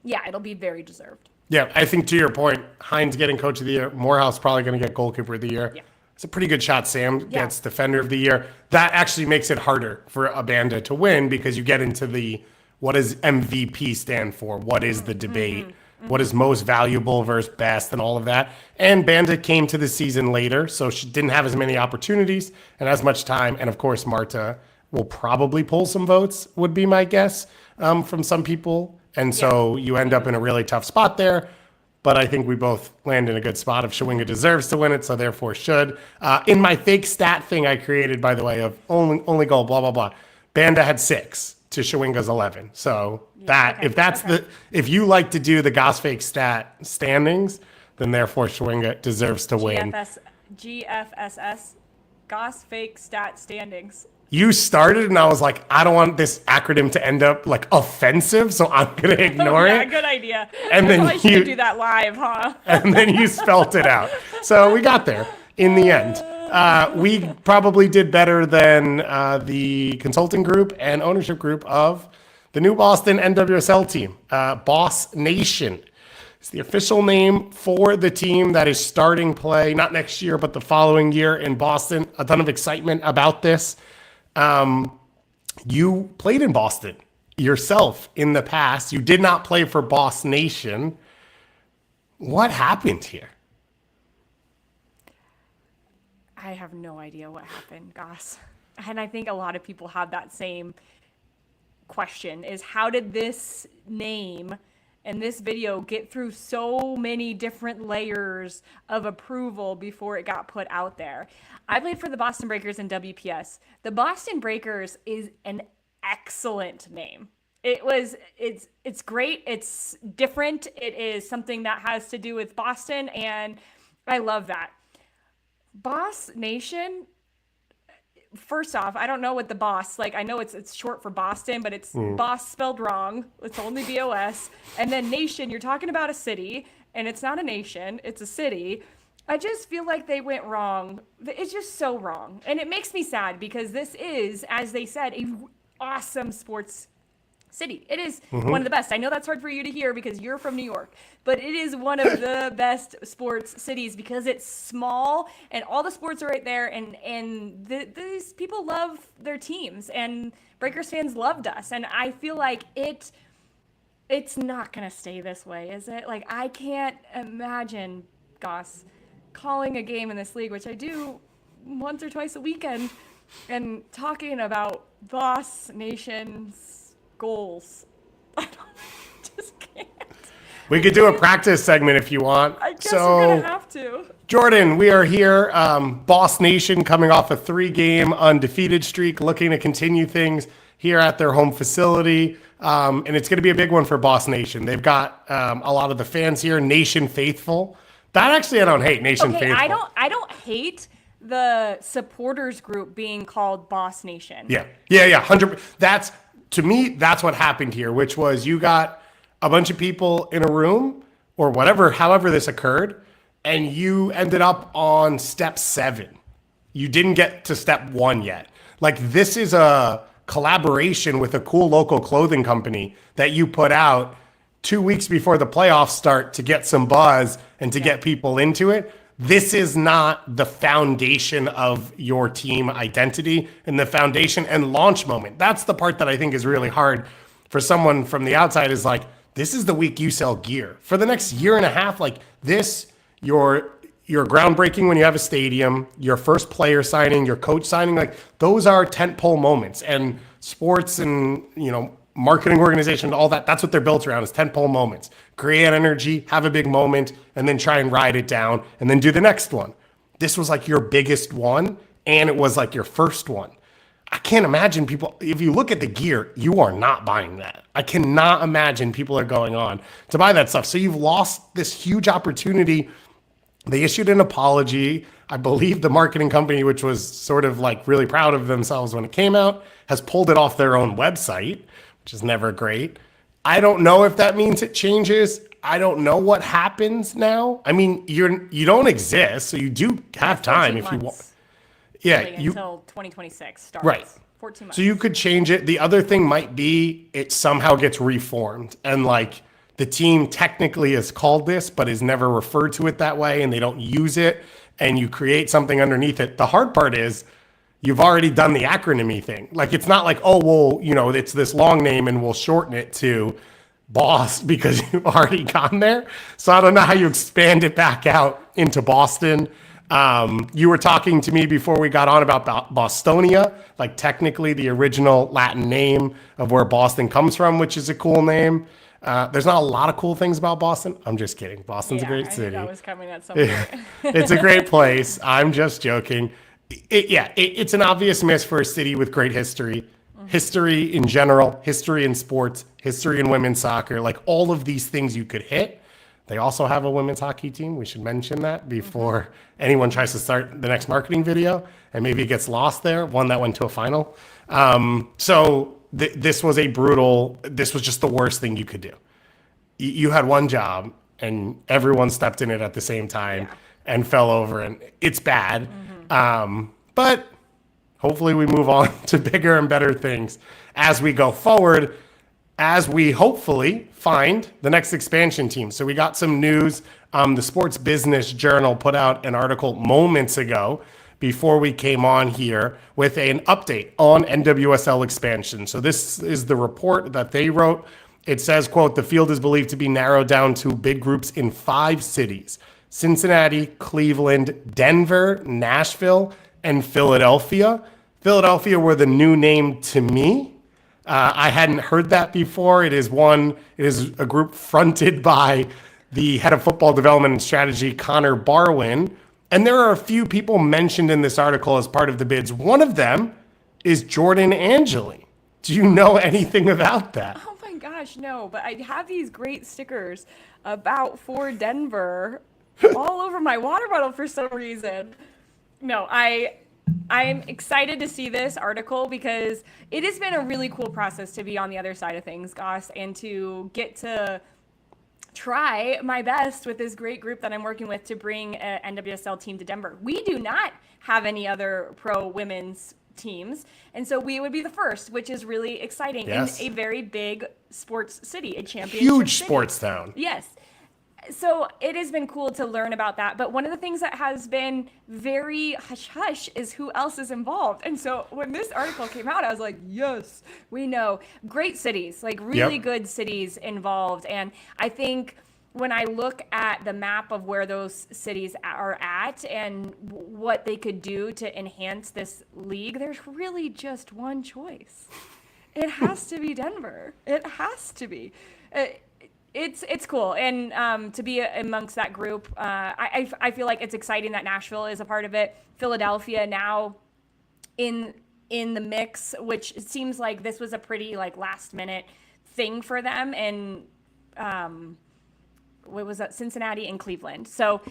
it'll be very deserved. Yeah, I think to your point, Hines getting coach of the year, Morehouse probably going to get goalkeeper of the year. Yeah. It's a pretty good shot. Sam gets defender of the year. That actually makes it harder for a Banda to win because you get into the what does MVP stand for? What is the debate? What is most valuable versus best and all of that. And Banda came to the season later, so she didn't have as many opportunities and as much time. And of course, Marta will probably pull some votes, would be my guess, from some people. And so you end up in a really tough spot there. But I think we both land in a good spot. If Chawinga deserves to win it, so therefore should. In my fake stat thing I created, by the way, of only goal, blah, blah, blah, Banda had 6 to Chawinga's 11. So if you like to do the Goss fake stat standings, then therefore Chawinga deserves to win. GFSS, Goss fake stat standings. You started, and I was like, I don't want this acronym to end up like offensive, so I'm gonna ignore it. Good idea. And then I should do that live, huh? And then you spelt it out. So we got there in the end. We probably did better than the consulting group and ownership group of the new Boston NWSL team, BOS Nation. It's the official name for the team that is starting play, not next year, but the following year in Boston. A ton of excitement about this. You played in Boston yourself in the past. You did not play for BOS Nation. What happened here? I have no idea what happened, Goss. And I think a lot of people have that same question, is how did this name and this video get through so many different layers of approval before it got put out there? I played for the Boston Breakers in WPS. The Boston Breakers is an excellent name. It's great. It's different. It is something that has to do with Boston, and I love that. BOS Nation, first off, I don't know what the BOS, like, I know it's short for Boston, but it's BOS spelled wrong. It's only BOS. And then Nation, you're talking about a city, and it's not a nation, it's a city. I just feel like they went wrong. It's just so wrong. And it makes me sad because this is, as they said, a awesome sports city. It is one of the best. I know that's hard for you to hear because you're from New York, but it is one of the best sports cities because it's small and all the sports are right there, and these people love their teams, and Breakers fans loved us, and I feel like it's not gonna stay this way, is it? Like, I can't imagine, Goss, calling a game in this league, which I do once or twice a weekend, and talking about BOS Nation's goals. I just can't. We could do a practice segment if you want. I guess we're going to have to. Jordan, we are here. BOS Nation coming off a 3-game undefeated streak, looking to continue things here at their home facility. And it's going to be a big one for BOS Nation. They've got a lot of the fans here, Nation Faithful. That actually I don't hate, Nation Faithful. I don't hate the supporters group being called BOS Nation. Yeah, 100%. To me, that's what happened here, which was you got a bunch of people in a room or whatever, however this occurred, and you ended up on step 7. You didn't get to step 1 yet. Like, this is a collaboration with a cool local clothing company that you put out 2 weeks before the playoffs start to get some buzz and to get people into it. This is not the foundation of your team identity and the foundation and launch moment. That's the part that I think is really hard for someone from the outside, is like, this is the week you sell gear. For the next year and a half, like this, your you're groundbreaking when you have a stadium, your first player signing, your coach signing, like those are tentpole moments. And sports and, marketing organization, all that, that's what they're built around is tentpole moments. Create energy, have a big moment, and then try and ride it down and then do the next one. This was like your biggest one, and it was like your first one. I can't imagine people, if you look at the gear, you are not buying that. I cannot imagine people are going on to buy that stuff. So you've lost this huge opportunity. They issued an apology. I believe the marketing company, which was sort of like really proud of themselves when it came out, has pulled it off their own website, which is never great. I don't know if that means it changes. I don't know what happens now. I mean, you don't exist, so you do have time if you want. Yeah, until 2026 starts. Right. 14 months. So you could change it. The other thing might be it somehow gets reformed, and like the team technically is called this, but is never referred to it that way, and they don't use it, and you create something underneath it. The hard part is you've already done the acronymy thing. Like it's not like, oh, well, it's this long name and we'll shorten it to BOSS because you've already gone there. So I don't know how you expand it back out into Boston. You were talking to me before we got on about Bostonia, like technically the original Latin name of where Boston comes from, which is a cool name. There's not a lot of cool things about Boston. I'm just kidding. Boston's a great city. I knew that was coming at some point. It's a great place. I'm just joking. It's an obvious miss for a city with great history. History in general, history in sports, history in women's soccer, like all of these things you could hit. They also have a women's hockey team. We should mention that before anyone tries to start the next marketing video and maybe it gets lost there. One that went to a final. This was this was just the worst thing you could do. You had one job and everyone stepped in it at the same time and fell over, and it's bad. But hopefully we move on to bigger and better things as we go forward, as we hopefully find the next expansion team. So we got some news. The Sports Business Journal put out an article moments ago before we came on here with an update on NWSL Expansion. So this is the report that they wrote. It says, quote, the field is believed to be narrowed down to big groups in 5 cities: Cincinnati, Cleveland, Denver, Nashville, and Philadelphia. Philadelphia were the new name to me. I hadn't heard that before. It is a group fronted by the head of football development and strategy, Connor Barwin. And there are a few people mentioned in this article as part of the bids. One of them is Jordan Angeli. Do you know anything about that? Oh my gosh, no, but I have these great stickers for Denver all over my water bottle for some reason. No, I'm excited to see this article because it has been a really cool process to be on the other side of things, Goss, and to get to try my best with this great group that I'm working with to bring an NWSL team to Denver. We do not have any other pro women's teams, and so we would be the first, which is really exciting. Yes. In a very big sports city, a championship Huge city. Sports town. Yes. So it has been cool to learn about that. But one of the things that has been very hush-hush is who else is involved. And so when this article came out, I was like, yes, we know. Great cities, like really good cities involved. And I think when I look at the map of where those cities are at and what they could do to enhance this league, there's really just one choice. It has to be Denver. It has to be. It's cool, and to be amongst that group, I feel like it's exciting that Nashville is a part of it. Philadelphia now in the mix, which it seems like this was a pretty like last minute thing for them, and what was that? Cincinnati and Cleveland. So,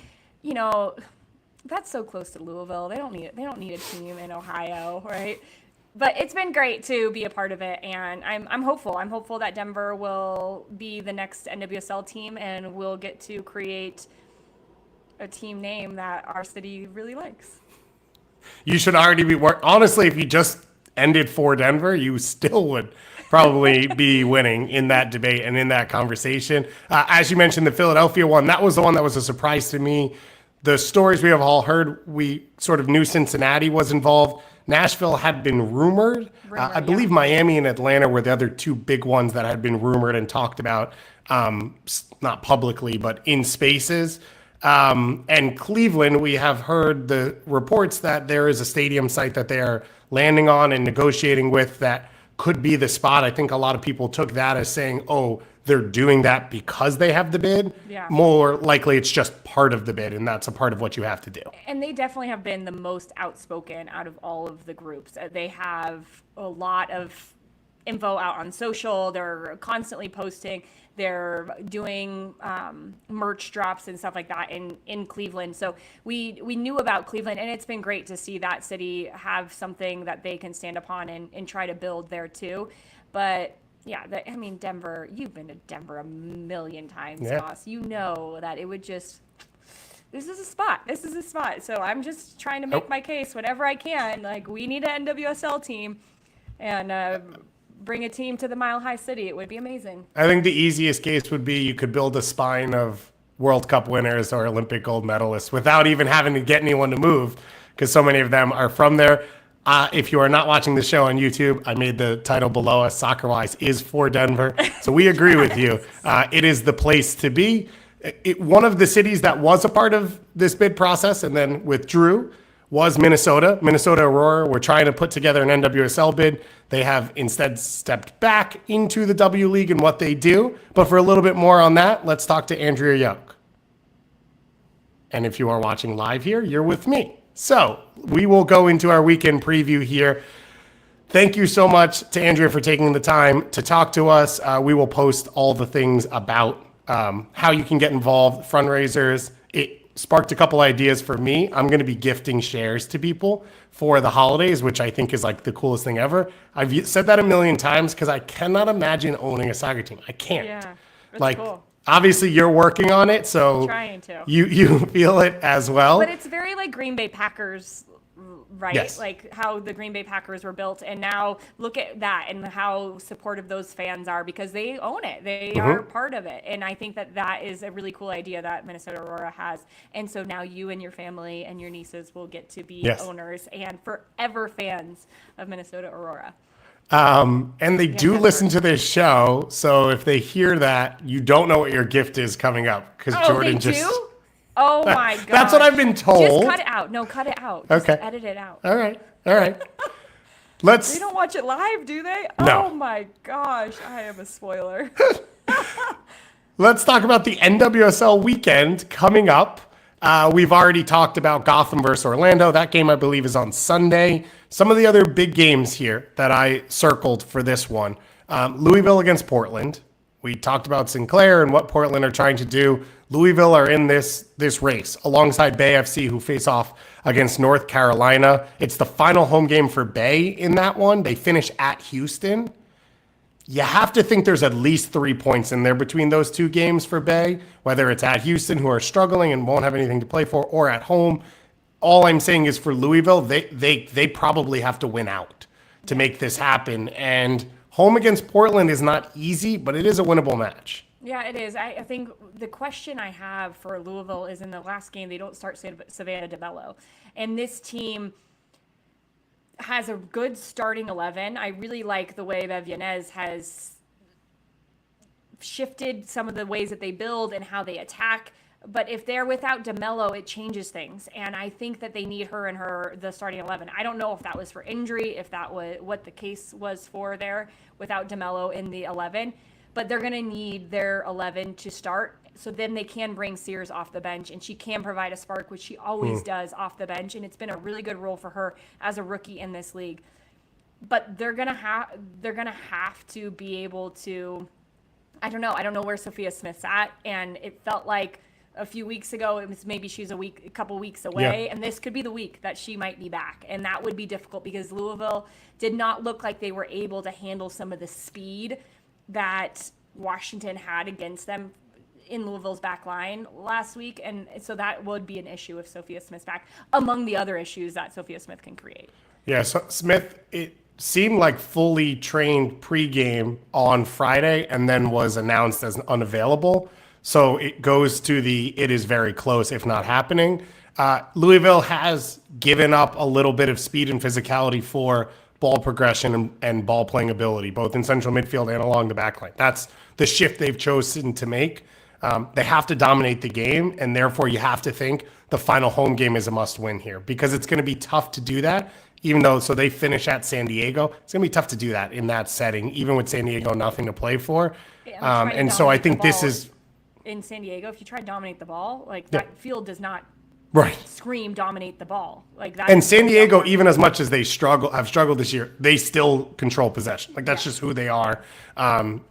that's so close to Louisville. They don't need a team in Ohio, right? But it's been great to be a part of it, and I'm hopeful. I'm hopeful that Denver will be the next NWSL team, and we'll get to create a team name that our city really likes. You should already be honestly, if you just ended for Denver, you still would probably be winning in that debate and in that conversation. As you mentioned, the Philadelphia one, that was the one that was a surprise to me. The stories we have all heard, we sort of knew Cincinnati was involved. Nashville had been rumored. I believe Miami and Atlanta were the other 2 big ones that had been rumored and talked about, not publicly, but in spaces. And Cleveland, we have heard the reports that there is a stadium site that they are landing on and negotiating with that could be the spot. I think a lot of people took that as saying, oh, they're doing that because they have the bid. Yeah. More likely it's just part of the bid, and that's a part of what you have to do. And they definitely have been the most outspoken out of all of the groups. They have a lot of info out on social. They're constantly posting. They're doing merch drops and stuff like that in Cleveland. So we knew about Cleveland, and it's been great to see that city have something that they can stand upon and try to build there too. But yeah, I mean, Denver, you've been to Denver a million times, Boss. You know that it would just, this is a spot. This is a spot. So I'm just trying to make my case whenever I can. Like, we need an NWSL team and bring a team to the Mile High City. It would be amazing. I think the easiest case would be you could build a spine of World Cup winners or Olympic gold medalists without even having to get anyone to move, because so many of them are from there. If you are not watching the show on YouTube, I made the title below us, Soccer Wise is for Denver. So we agree with you. It is the place to be. One of the cities that was a part of this bid process and then withdrew was Minnesota. Minnesota Aurora were trying to put together an NWSL bid. They have instead stepped back into the W League and what they do. But for a little bit more on that, let's talk to Andrea Young. And if you are watching live here, you're with me. So we will go into our weekend preview here. Thank you so much to Andrea for taking the time to talk to us. We will post all the things about how you can get involved, fundraisers. It sparked a couple ideas for me. I'm going to be gifting shares to people for the holidays, which I think is like the coolest thing ever. I've said that a million times because I cannot imagine owning a soccer team. I can't. Yeah, that's like, cool. Obviously, you're working on it, so Trying to. you feel it as well. But it's very like Green Bay Packers, right? Yes. Like how the Green Bay Packers were built. And now look at that and how supportive those fans are because they own it. They are part of it. And I think that that is a really cool idea that Minnesota Aurora has. And so now you and your family and your nieces will get to be owners and forever fans of Minnesota Aurora. And they do listen to this show, so if they hear that, you don't know what your gift is coming up because Jordan they just. Do? Oh my god! That's what I've been told. Just cut it out. No, cut it out. Just Okay. edit it out. All right. They Let's. don't watch it live, do they? No. Oh my gosh! I am a spoiler. Let's talk about the NWSL weekend coming up. We've already talked about Gotham versus Orlando. That game, I believe, is on Sunday. Some of the other big games here that I circled for this one. Louisville against Portland. We talked about Sinclair and what Portland are trying to do. Louisville are in this race alongside Bay FC, who face off against North Carolina. It's the final home game for Bay in that one. They finish at Houston. You have to think there's at least 3 points in there between those two games for Bay, whether it's at Houston, who are struggling and won't have anything to play for, or at home. All I'm saying is for Louisville, they probably have to win out to make this happen. And home against Portland is not easy, but it is a winnable match. Yeah, it is. I think the question I have for Louisville is in the last game, they don't start Savannah DeMello. And this team has a good starting 11. I really like the way that Yanez has shifted some of the ways that they build and how they attack. But if they're without DeMello, it changes things. And I think that they need her in the starting 11. I don't know if that was for injury, if that was what the case was for there without DeMello in the 11. But they're going to need their 11 to start. So then they can bring Sears off the bench, and she can provide a spark, which she always does off the bench. And it's been a really good role for her as a rookie in this league. But they're gonna have to be able to. I don't know where Sophia Smith's at, and it felt like a few weeks ago it was maybe she's a couple weeks away, and this could be the week that she might be back, and that would be difficult because Louisville did not look like they were able to handle some of the speed that Washington had against them in Louisville's back line last week. And so that would be an issue if Sophia Smith's back, among the other issues that Sophia Smith can create. Yeah, so Smith, it seemed like fully trained pregame on Friday and then was announced as unavailable. So it goes to it is very close, if not happening. Louisville has given up a little bit of speed and physicality for ball progression and ball playing ability, both in central midfield and along the back line. That's the shift they've chosen to make. They have to dominate the game, and therefore you have to think the final home game is a must-win here because it's going to be tough to do that. Even though, so they finish at San Diego, it's going to be tough to do that in that setting, even with San Diego nothing to play for. And so I think this is in San Diego. If you try to dominate the ball, like that field does not scream dominate the ball like that. And San Diego, even as much as they have struggled this year, they still control possession. Like that's just who they are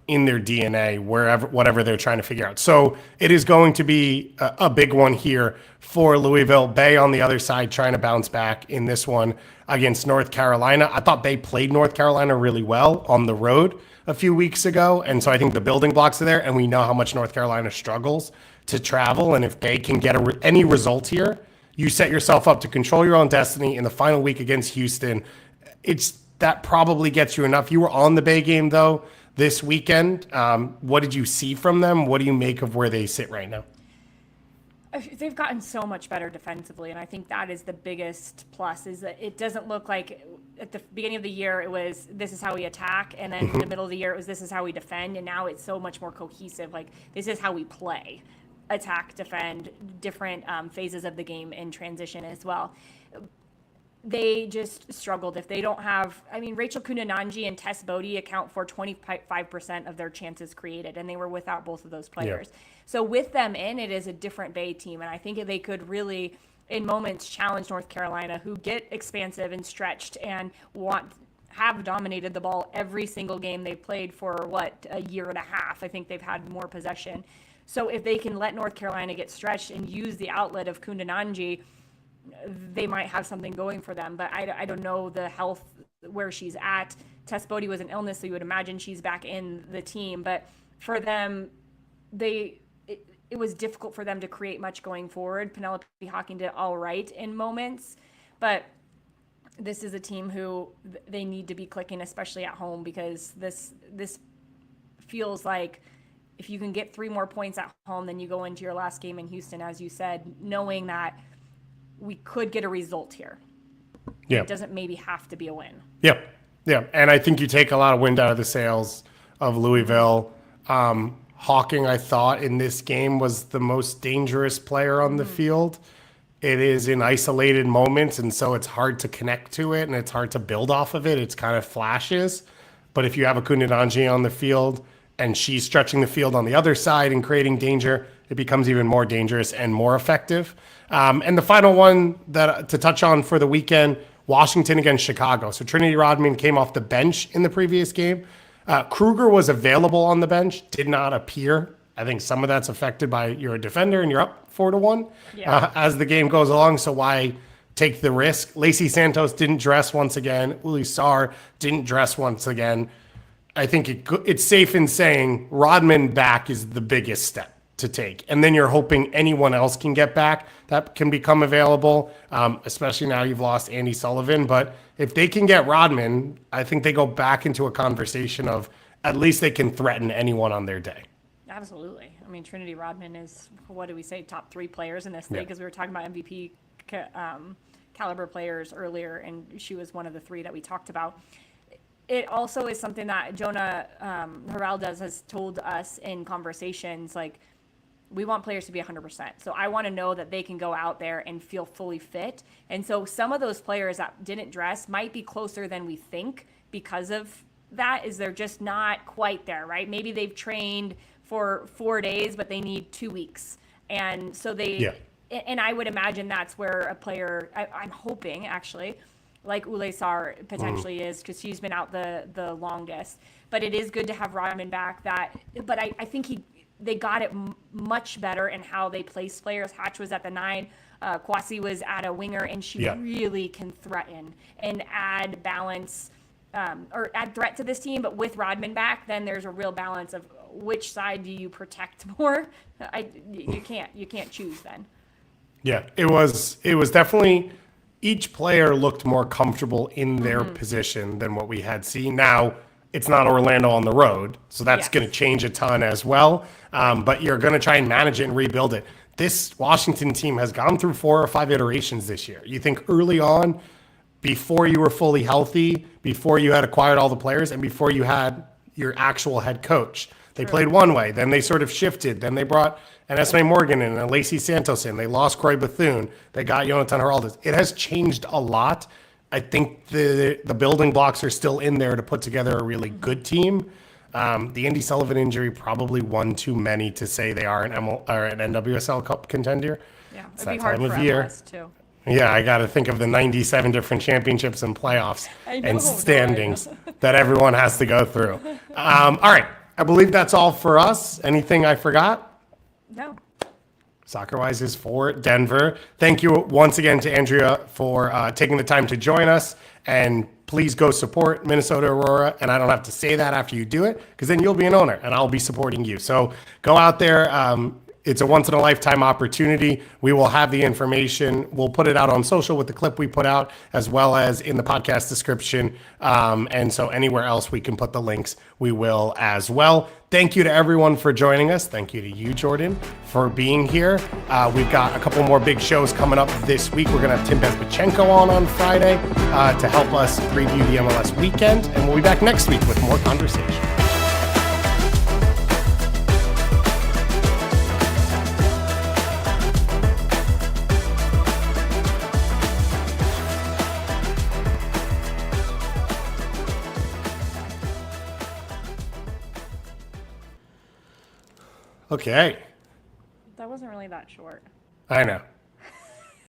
in their DNA, whatever they're trying to figure out. So it is going to be a big one here for Louisville. Bay on the other side trying to bounce back in this one against North Carolina. I thought Bay played North Carolina really well on the road a few weeks ago. And so I think the building blocks are there, and we know how much North Carolina struggles to travel. And if they can get any result here, you set yourself up to control your own destiny in the final week against Houston. That probably gets you enough. You were on the Bay game, though, this weekend. What did you see from them? What do you make of where they sit right now? They've gotten so much better defensively, and I think that is the biggest plus, is that it doesn't look like at the beginning of the year it was this is how we attack, and then in the middle of the year it was this is how we defend, and now it's so much more cohesive. Like, this is how we play. Attack, defend, different phases of the game in transition as well. They just struggled. If they don't have, Rachel Kunananji and Tess Bodie account for 25% of their chances created, and they were without both of those players. Yeah. So with them in, it is a different Bay team, and I think they could really, in moments, challenge North Carolina, who get expansive and stretched and have dominated the ball every single game they've played for, a year and a half. I think they've had more possession. So if they can let North Carolina get stretched and use the outlet of Kundananji, they might have something going for them. But I don't know the health where she's at. Tess Bodie was an illness, so you would imagine she's back in the team. But for them, it was difficult for them to create much going forward. Penelope Hawking did all right in moments. But this is a team who they need to be clicking, especially at home, because this feels like if you can get 3 more points at home, then you go into your last game in Houston, as you said, knowing that we could get a result here. Yeah. It doesn't maybe have to be a win. Yeah. Yeah. And I think you take a lot of wind out of the sails of Louisville. Hawking, I thought, in this game was the most dangerous player on the field. It is in isolated moments, and so it's hard to connect to it, and it's hard to build off of it. It's kind of flashes. But if you have a Kundananji on the field, and she's stretching the field on the other side and creating danger, it becomes even more dangerous and more effective. And the final one to touch on for the weekend, Washington against Chicago. So Trinity Rodman came off the bench in the previous game. Kruger was available on the bench, did not appear. I think some of that's affected by you're a defender and you're up 4-1 as the game goes along. So why take the risk? Lacey Santos didn't dress once again. Uli Sarr didn't dress once again. I think it's safe in saying Rodman back is the biggest step to take. And then you're hoping anyone else can get back that can become available, especially now you've lost Andy Sullivan. But if they can get Rodman, I think they go back into a conversation of at least they can threaten anyone on their day. Absolutely. Trinity Rodman is, what do we say, top 3 players in this league, because we were talking about MVP caliber players earlier, and she was one of the 3 that we talked about. It also is something that Jonah Heraldez has told us in conversations, like, we want players to be 100%. So I want to know that they can go out there and feel fully fit. And so some of those players that didn't dress might be closer than we think because of that, is they're just not quite there, right? Maybe they've trained for 4 days, but they need 2 weeks. And so and I would imagine that's where a player, I'm hoping actually, like Ule Sarr potentially is, because she's been out the longest. But it is good to have Rodman back. But I think they got it much better in how they place players. Hatch was at the 9. Kwasi was at a winger, and she really can threaten and add balance or add threat to this team. But with Rodman back, then there's a real balance of which side do you protect more. You can't choose then. Yeah, it was definitely. Each player looked more comfortable in their position than what we had seen. Now, it's not Orlando on the road, so that's going to change a ton as well. But you're going to try and manage it and rebuild it. This Washington team has gone through 4 or 5 iterations this year. You think early on, before you were fully healthy, before you had acquired all the players, and before you had your actual head coach, They played one way, then they sort of shifted. Then they brought an Esme Morgan in and a Lacey Santos in. They lost Croy Bethune. They got Jonathan Heraldez. It has changed a lot. I think the building blocks are still in there to put together a really good team. The Andy Sullivan injury probably one too many to say they are an NWSL Cup contender. Yeah, It's it'd be that hard time for of year. MLS too. Yeah, I got to think of the 97 different championships and playoffs I know, and no, I standings that everyone has to go through. All right, I believe that's all for us. Anything I forgot? No. Soccer-wise is for Denver. Thank you once again to Andrea for taking the time to join us. And please go support Minnesota Aurora. And I don't have to say that after you do it, because then you'll be an owner and I'll be supporting you. So go out there. It's a once-in-a-lifetime opportunity. We will have the information. We'll put it out on social with the clip we put out, as well as in the podcast description. And so anywhere else we can put the links, we will as well. Thank you to everyone for joining us. Thank you to you, Jordan, for being here. We've got a couple more big shows coming up this week. We're going to have Tim Bezbachenko on Friday to help us preview the MLS weekend. And we'll be back next week with more conversation. Okay. That wasn't really that short. I know.